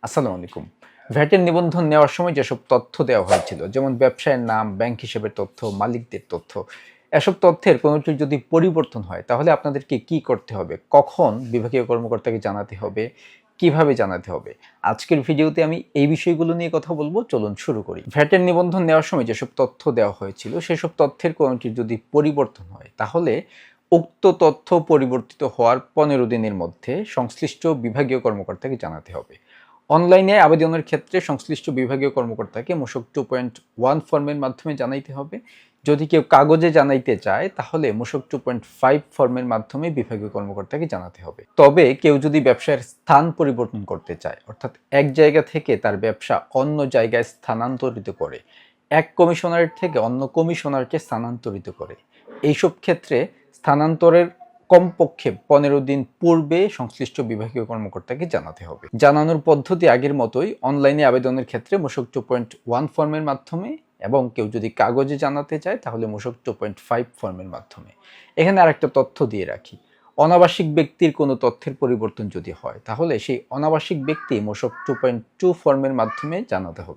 আসসালামু আলাইকুম। ভ্যাটের নিবন্ধন নেওয়ার সময় যেসব তথ্য দেওয়া হয়েছিল, যেমন ব্যবসায়ের নাম, ব্যাংক হিসেবের তথ্য, মালিকদের তথ্য, এসব তথ্যের কোনোটি যদি পরিবর্তন হয় তাহলে আপনাদেরকে কি করতে হবে? কখন বিভাগীয় কর্মকর্তাকে জানাতে হবে? কিভাবে জানাতে হবে? আজকের ভিডিওতে আমি এই বিষয়গুলো নিয়ে কথা বলবো। চলুন শুরু করি। ভ্যাটের নিবন্ধন নেওয়ার সময় যেসব তথ্য দেওয়া হয়েছিল, সেসব তথ্যের কোনোটি যদি পরিবর্তন হয় তাহলে উক্ত তথ্য পরিবর্তিত হওয়ার 15 দিনের মধ্যে সংশ্লিষ্ট বিভাগীয় কর্মকর্তাকে জানাতে হবে। অনলাইনে আবেদনের ক্ষেত্রে সংশ্লিষ্ট বিভাগীয় কর্মকর্তাকে মূসক 2.1 ফর্মের মাধ্যমে জানাইতে হবে। যদি কেউ কাগজে জানাইতে চায় তাহলে মূসক 2.5 ফর্মের মাধ্যমে বিভাগীয় কর্মকর্তাকে জানাতে হবে। তবে কেউ যদি ব্যবসার স্থান পরিবর্তন করতে চায়, অর্থাৎ এক জায়গা থেকে তার ব্যবসা অন্য জায়গায় স্থানান্তরিত করে, এক কমিশনারের থেকে অন্য কমিশনারকে স্থানান্তরিত করে, এইসব ক্ষেত্রে স্থানান্তরের কমপক্ষে 15 দিন পূর্বে সংশ্লিষ্ট বিভাগীয় কর্মকর্তাকে জানাতে হবে। জানানোর পদ্ধতি আগের মতোই, অনলাইনে আবেদনের ক্ষেত্রে মূসক 2.1 ফর্মের মাধ্যমে, এবং কেউ যদি কাগজে জানাতে চায় তাহলে মূসক 2.5 ফর্মের মাধ্যমে। এখানে আরেকটা তথ্য দিয়ে রাখি, অনাবাসিক ব্যক্তির কোনো তথ্যের পরিবর্তন যদি হয় তাহলে সেই অনাবাসিক ব্যক্তি মূসক 2.2 ফর্মের মাধ্যমে জানাতে হবে।